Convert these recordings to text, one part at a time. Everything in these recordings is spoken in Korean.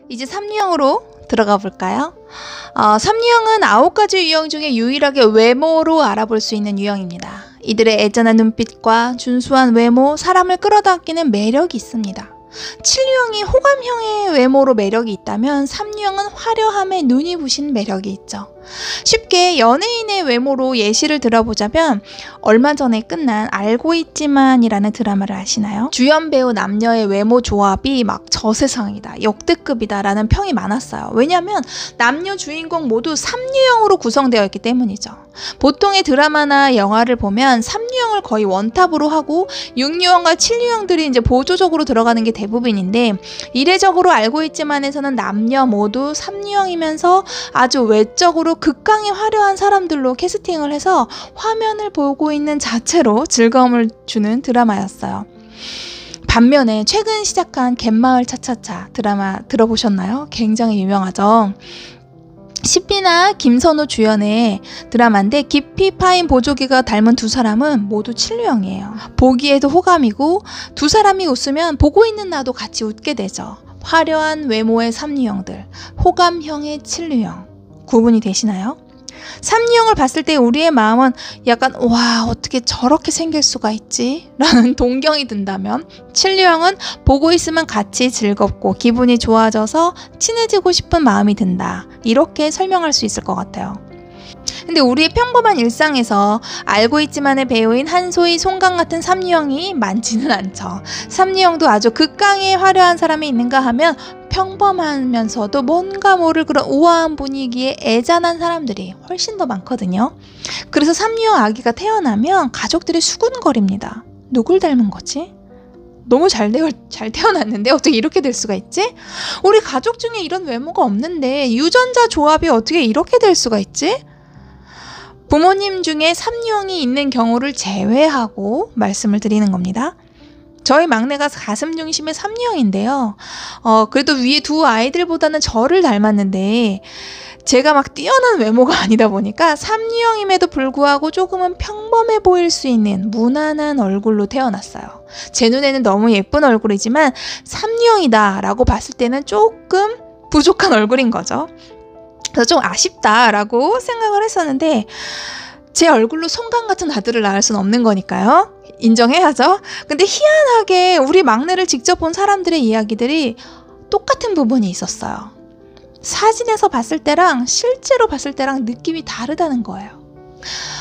이제 3유형으로 들어가 볼까요? 3유형은 9가지 유형 중에 유일하게 외모로 알아볼 수 있는 유형입니다. 이들의 애잔한 눈빛과 준수한 외모, 사람을 끌어당기는 매력이 있습니다. 7유형이 호감형의 외모로 매력이 있다면 3유형은 화려함에 눈이 부신 매력이 있죠. 쉽게 연예인의 외모로 예시를 들어보자면 얼마 전에 끝난 알고 있지만 이라는 드라마를 아시나요? 주연 배우 남녀의 외모 조합이 막 저세상이다, 역대급이다 라는 평이 많았어요. 왜냐하면 남녀 주인공 모두 3유형으로 구성되어 있기 때문이죠. 보통의 드라마나 영화를 보면 3유형을 거의 원탑으로 하고 6유형과 7유형들이 이제 보조적으로 들어가는 게 대부분인데, 이례적으로 알고 있지만에서는 남녀 모두 3유형이면서 아주 외적으로 극강의 화려한 사람들로 캐스팅을 해서 화면을 보고 있는 자체로 즐거움을 주는 드라마였어요. 반면에 최근 시작한 갯마을 차차차 드라마 들어보셨나요? 굉장히 유명하죠. 시피나 김선우 주연의 드라마인데 깊이 파인 보조개가 닮은 두 사람은 모두 7유형이에요. 보기에도 호감이고 두 사람이 웃으면 보고 있는 나도 같이 웃게 되죠. 화려한 외모의 3유형들, 호감형의 7유형. 구분이 되시나요? 3유형을 봤을 때 우리의 마음은 약간 와, 어떻게 저렇게 생길 수가 있지? 라는 동경이 든다면 7유형은 보고 있으면 같이 즐겁고 기분이 좋아져서 친해지고 싶은 마음이 든다. 이렇게 설명할 수 있을 것 같아요. 근데 우리의 평범한 일상에서 알고 있지만의 배우인 한소희, 송강 같은 3유형이 많지는 않죠. 3유형도 아주 극강의 화려한 사람이 있는가 하면 평범하면서도 뭔가 모를 그런 우아한 분위기의 애잔한 사람들이 훨씬 더 많거든요. 그래서 3유형 아기가 태어나면 가족들이 수군거립니다. 누굴 닮은 거지? 너무 잘 태어났는데 어떻게 이렇게 될 수가 있지? 우리 가족 중에 이런 외모가 없는데 유전자 조합이 어떻게 이렇게 될 수가 있지? 부모님 중에 3유형이 있는 경우를 제외하고 말씀을 드리는 겁니다. 저희 막내가 가슴 중심의 3유형인데요. 그래도 위에 두 아이들보다는 저를 닮았는데 제가 막 뛰어난 외모가 아니다 보니까 3유형임에도 불구하고 조금은 평범해 보일 수 있는 무난한 얼굴로 태어났어요. 제 눈에는 너무 예쁜 얼굴이지만 3유형이다 라고 봤을 때는 조금 부족한 얼굴인 거죠. 그래서 좀 아쉽다라고 생각을 했었는데 제 얼굴로 송강 같은 아들을 낳을 수는 없는 거니까요. 인정해야죠. 근데 희한하게 우리 막내를 직접 본 사람들의 이야기들이 똑같은 부분이 있었어요. 사진에서 봤을 때랑 실제로 봤을 때랑 느낌이 다르다는 거예요.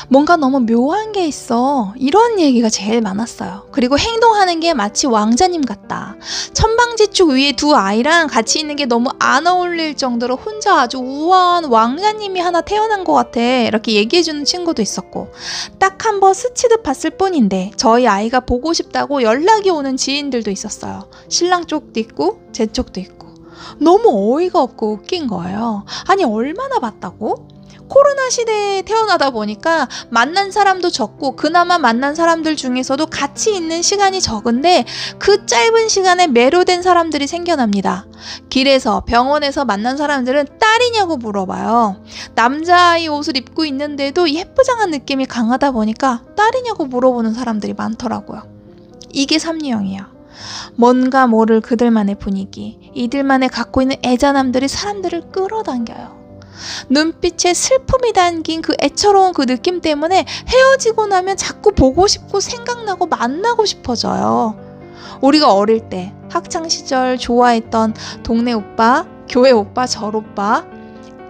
뭔가 너무 묘한 게 있어, 이런 얘기가 제일 많았어요. 그리고 행동하는 게 마치 왕자님 같다. 천방지축 위에 두 아이랑 같이 있는 게 너무 안 어울릴 정도로 혼자 아주 우아한 왕자님이 하나 태어난 것 같아, 이렇게 얘기해주는 친구도 있었고, 딱 한 번 스치듯 봤을 뿐인데 저희 아이가 보고 싶다고 연락이 오는 지인들도 있었어요. 신랑 쪽도 있고 제 쪽도 있고. 너무 어이가 없고 웃긴 거예요. 아니, 얼마나 봤다고? 코로나 시대에 태어나다 보니까 만난 사람도 적고 그나마 만난 사람들 중에서도 같이 있는 시간이 적은데 그 짧은 시간에 매료된 사람들이 생겨납니다. 길에서, 병원에서 만난 사람들은 딸이냐고 물어봐요. 남자아이 옷을 입고 있는데도 예쁘장한 느낌이 강하다 보니까 딸이냐고 물어보는 사람들이 많더라고요. 이게 3유형이에요. 뭔가 모를 그들만의 분위기, 이들만의 갖고 있는 애잔함들이 사람들을 끌어당겨요. 눈빛에 슬픔이 담긴 그 애처로운 그 느낌 때문에 헤어지고 나면 자꾸 보고 싶고 생각나고 만나고 싶어져요. 우리가 어릴 때 학창시절 좋아했던 동네 오빠, 교회 오빠, 절 오빠,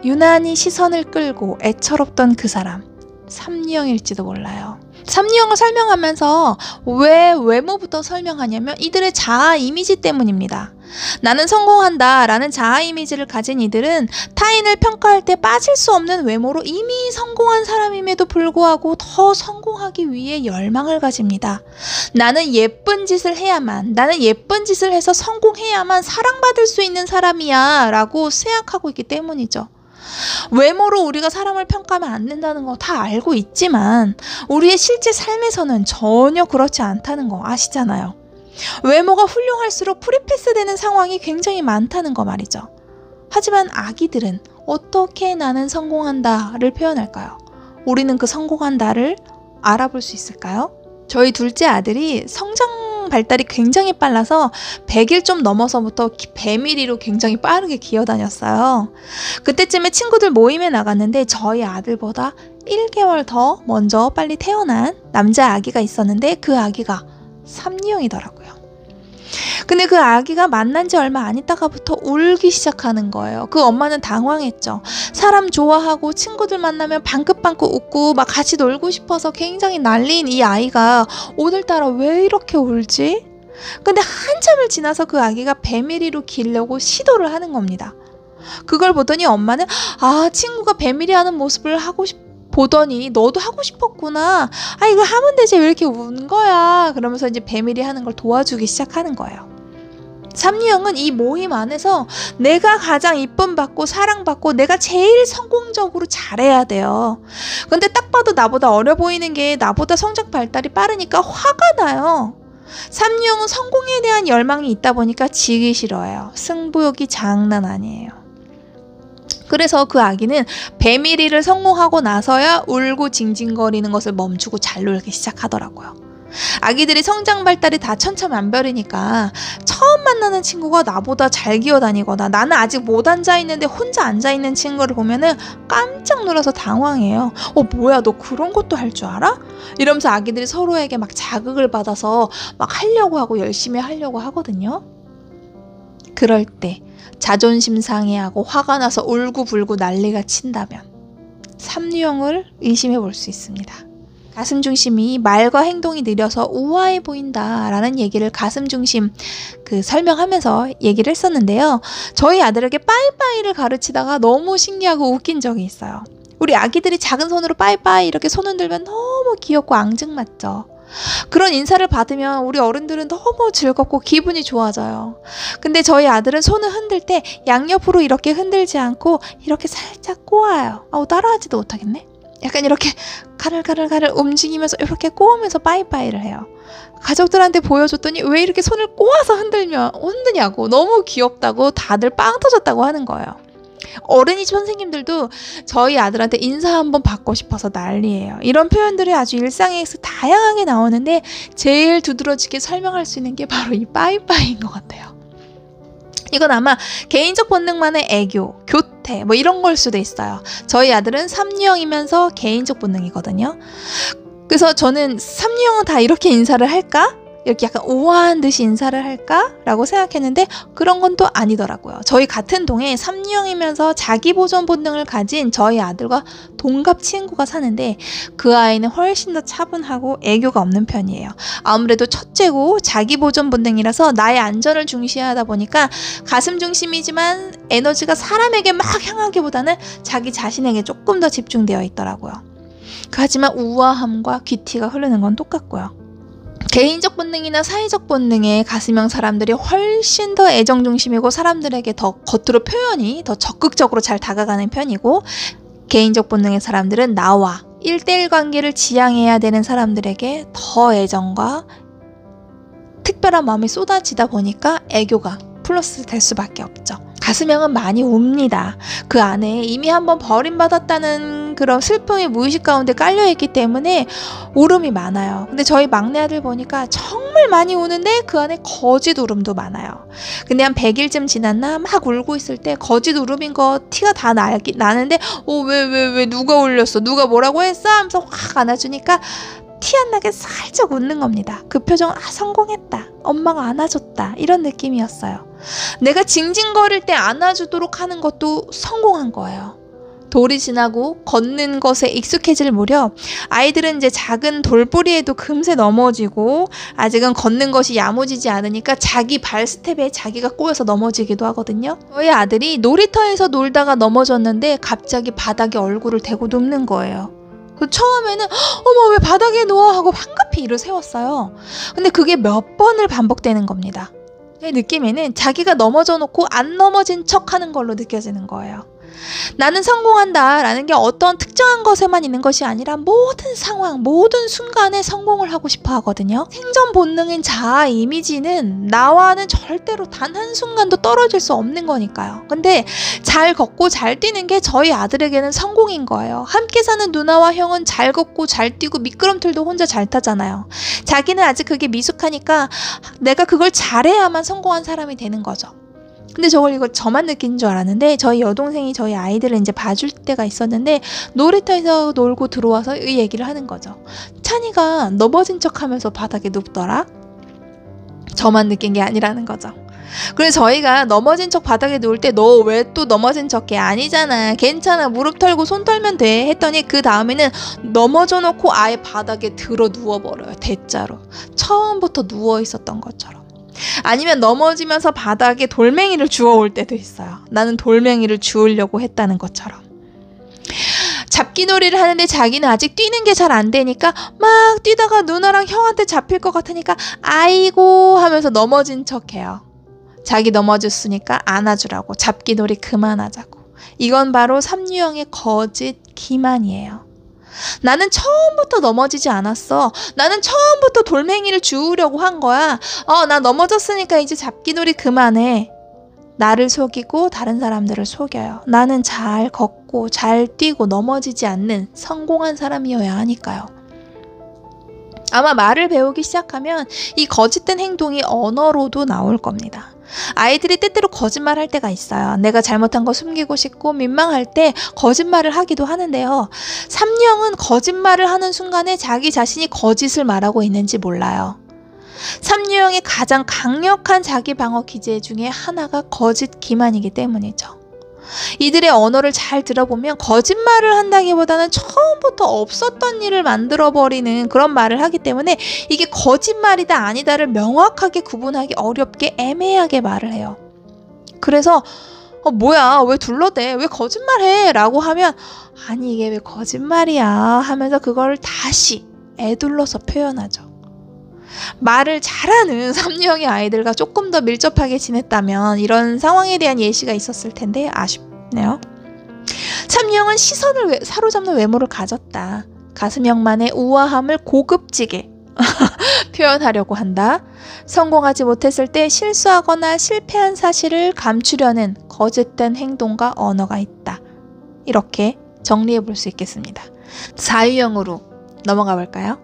유난히 시선을 끌고 애처롭던 그 사람, 3유형일지도 몰라요. 3유형을 설명하면서 왜 외모부터 설명하냐면 이들의 자아 이미지 때문입니다. 나는 성공한다 라는 자아 이미지를 가진 이들은 타인을 평가할 때 빠질 수 없는 외모로 이미 성공한 사람임에도 불구하고 더 성공하기 위해 열망을 가집니다. 나는 예쁜 짓을 해야만, 나는 예쁜 짓을 해서 성공해야만 사랑받을 수 있는 사람이야 라고 생각하고 있기 때문이죠. 외모로 우리가 사람을 평가하면 안 된다는 거 다 알고 있지만 우리의 실제 삶에서는 전혀 그렇지 않다는 거 아시잖아요. 외모가 훌륭할수록 프리패스 되는 상황이 굉장히 많다는 거 말이죠. 하지만 아기들은 어떻게 나는 성공한다를 표현할까요? 우리는 그 성공한다를 알아볼 수 있을까요? 저희 둘째 아들이 성장 성장 발달이 굉장히 빨라서 100일 좀 넘어서부터 배밀이로 굉장히 빠르게 기어다녔어요. 그때쯤에 친구들 모임에 나갔는데 저희 아들보다 1개월 더 먼저 빨리 태어난 남자 아기가 있었는데 그 아기가 삼리형이더라고요. 근데 그 아기가 만난 지 얼마 안 있다가부터 울기 시작하는 거예요. 그 엄마는 당황했죠. 사람 좋아하고 친구들 만나면 방긋방긋 웃고 막 같이 놀고 싶어서 굉장히 난리인 이 아이가 오늘따라 왜 이렇게 울지? 근데 한참을 지나서 그 아기가 배밀이로 기려고 시도를 하는 겁니다. 그걸 보더니 엄마는 친구가 배밀이 하는 모습을 보더니 너도 하고 싶었구나. 이거 하면 되지 왜 이렇게 운 거야. 그러면서 이제 배밀이 하는 걸 도와주기 시작하는 거예요. 삼리형은 이 모임 안에서 내가 가장 이쁨 받고 사랑받고 내가 제일 성공적으로 잘해야 돼요. 근데 딱 봐도 나보다 어려 보이는 게 나보다 성장 발달이 빠르니까 화가 나요. 삼리형은 성공에 대한 열망이 있다 보니까 지기 싫어해요. 승부욕이 장난 아니에요. 그래서 그 아기는 배밀이를 성공하고 나서야 울고 징징거리는 것을 멈추고 잘 놀기 시작하더라고요. 아기들이 성장 발달이 다 천차만별이니까 처음 만나는 친구가 나보다 잘 기어다니거나 나는 아직 못 앉아있는데 혼자 앉아있는 친구를 보면은 깜짝 놀라서 당황해요. 뭐야 너 그런 것도 할 줄 알아? 이러면서 아기들이 서로에게 막 자극을 받아서 막 하려고 하고 열심히 하려고 하거든요. 그럴 때 자존심 상해하고 화가 나서 울고불고 난리가 친다면 삼리형을 의심해 볼 수 있습니다. 가슴 중심이 말과 행동이 느려서 우아해 보인다 라는 얘기를 가슴 중심 설명하면서 얘기를 했었는데요. 저희 아들에게 빠이빠이를 가르치다가 너무 신기하고 웃긴 적이 있어요. 우리 아기들이 작은 손으로 빠이빠이 이렇게 손 흔들면 너무 귀엽고 앙증맞죠. 그런 인사를 받으면 우리 어른들은 너무 즐겁고 기분이 좋아져요. 근데 저희 아들은 손을 흔들 때 양옆으로 이렇게 흔들지 않고 이렇게 살짝 꼬아요. 따라하지도 못하겠네. 약간 이렇게 가르르 움직이면서 이렇게 꼬으면서 빠이빠이를 해요. 가족들한테 보여줬더니 왜 이렇게 손을 꼬아서 흔드냐고 너무 귀엽다고 다들 빵 터졌다고 하는 거예요. 어린이집 선생님들도 저희 아들한테 인사 한번 받고 싶어서 난리예요. 이런 표현들이 아주 일상에서 다양하게 나오는데 제일 두드러지게 설명할 수 있는 게 바로 이 빠이빠이인 것 같아요. 이건 아마 개인적 본능만의 애교, 교태 이런 걸 수도 있어요. 저희 아들은 삼리형이면서 개인적 본능이거든요. 그래서 저는 삼리형은 다 이렇게 인사를 할까? 이렇게 약간 우아한 듯이 인사를 할까? 라고 생각했는데 그런 건 또 아니더라고요. 저희 같은 동에 삼리형이면서 자기보존 본능을 가진 저희 아들과 동갑 친구가 사는데 그 아이는 훨씬 더 차분하고 애교가 없는 편이에요. 아무래도 첫째고 자기보존 본능이라서 나의 안전을 중시하다 보니까 가슴 중심이지만 에너지가 사람에게 막 향하기보다는 자기 자신에게 조금 더 집중되어 있더라고요. 하지만 우아함과 귀티가 흐르는 건 똑같고요. 개인적 본능이나 사회적 본능의 가슴형 사람들이 훨씬 더 애정 중심이고 사람들에게 더 겉으로 표현이 더 적극적으로 잘 다가가는 편이고 개인적 본능의 사람들은 나와 1대1 관계를 지향해야 되는 사람들에게 더 애정과 특별한 마음이 쏟아지다 보니까 애교가 플러스 될 수밖에 없죠. 가슴형은 많이 웁니다. 그 안에 이미 한번 버림받았다는 그런 슬픔이 무의식 가운데 깔려있기 때문에 울음이 많아요. 근데 저희 막내 아들 보니까 정말 많이 우는데 그 안에 거짓 울음도 많아요. 근데 한 100일쯤 지났나 막 울고 있을 때 거짓 울음인 거 티가 다 나는데 왜 누가 울렸어? 누가 뭐라고 했어? 하면서 확 안아주니까 티 안 나게 살짝 웃는 겁니다. 그 표정 성공했다. 엄마가 안아줬다. 이런 느낌이었어요. 내가 징징거릴 때 안아주도록 하는 것도 성공한 거예요. 돌이 지나고 걷는 것에 익숙해질 무렵 아이들은 이제 작은 돌부리에도 금세 넘어지고 아직은 걷는 것이 야무지지 않으니까 자기 발 스텝에 자기가 꼬여서 넘어지기도 하거든요. 저희 아들이 놀이터에서 놀다가 넘어졌는데 갑자기 바닥에 얼굴을 대고 눕는 거예요. 처음에는 어머 왜 바닥에 누워 하고 황급히 일을 세웠어요. 근데 그게 몇 번을 반복되는 겁니다. 제 느낌에는 자기가 넘어져 놓고 안 넘어진 척 하는 걸로 느껴지는 거예요. 나는 성공한다 라는 게 어떤 특정한 것에만 있는 것이 아니라 모든 상황, 모든 순간에 성공을 하고 싶어 하거든요. 생존 본능인 자아 이미지는 나와는 절대로 단 한순간도 떨어질 수 없는 거니까요. 근데 잘 걷고 잘 뛰는 게 저희 아들에게는 성공인 거예요. 함께 사는 누나와 형은 잘 걷고 잘 뛰고 미끄럼틀도 혼자 잘 타잖아요. 자기는 아직 그게 미숙하니까 내가 그걸 잘해야만 성공한 사람이 되는 거죠. 근데 이거 저만 느낀 줄 알았는데 저희 여동생이 저희 아이들을 이제 봐줄 때가 있었는데 놀이터에서 놀고 들어와서 이 얘기를 하는 거죠. 찬이가 넘어진 척 하면서 바닥에 눕더라. 저만 느낀 게 아니라는 거죠. 그래서 저희가 넘어진 척 바닥에 누울 때 너 왜 또 넘어진 척해? 아니잖아. 괜찮아. 무릎 털고 손 털면 돼. 했더니 그 다음에는 넘어져 놓고 아예 바닥에 들어 누워버려요. 대자로. 처음부터 누워 있었던 것처럼. 아니면 넘어지면서 바닥에 돌멩이를 주워올 때도 있어요. 나는 돌멩이를 주우려고 했다는 것처럼. 잡기놀이를 하는데 자기는 아직 뛰는 게 잘 안 되니까 막 뛰다가 누나랑 형한테 잡힐 것 같으니까 아이고 하면서 넘어진 척해요. 자기 넘어졌으니까 안아주라고, 잡기놀이 그만하자고. 이건 바로 삼유형의 거짓 기만이에요. 나는 처음부터 넘어지지 않았어. 나는 처음부터 돌멩이를 주우려고 한 거야. 나 넘어졌으니까 이제 잡기놀이 그만해. 나를 속이고 다른 사람들을 속여요. 나는 잘 걷고 잘 뛰고 넘어지지 않는 성공한 사람이어야 하니까요. 아마 말을 배우기 시작하면 이 거짓된 행동이 언어로도 나올 겁니다. 아이들이 때때로 거짓말할 때가 있어요. 내가 잘못한 거 숨기고 싶고 민망할 때 거짓말을 하기도 하는데요. 삼형은 거짓말을 하는 순간에 자기 자신이 거짓을 말하고 있는지 몰라요. 삼유형의 가장 강력한 자기 방어 기제 중에 하나가 거짓 기만이기 때문이죠. 이들의 언어를 잘 들어보면 거짓말을 한다기보다는 처음부터 없었던 일을 만들어버리는 그런 말을 하기 때문에 이게 거짓말이다 아니다를 명확하게 구분하기 어렵게 애매하게 말을 해요. 그래서 뭐야 왜 둘러대 왜 거짓말해 라고 하면 아니 이게 왜 거짓말이야 하면서 그걸 다시 애둘러서 표현하죠. 말을 잘하는 삼유형의 아이들과 조금 더 밀접하게 지냈다면 이런 상황에 대한 예시가 있었을 텐데 아쉽네요. 삼유형은 시선을 사로잡는 외모를 가졌다. 가슴형만의 우아함을 고급지게 표현하려고 한다. 성공하지 못했을 때 실수하거나 실패한 사실을 감추려는 거짓된 행동과 언어가 있다. 이렇게 정리해 볼 수 있겠습니다. 4유형으로 넘어가 볼까요?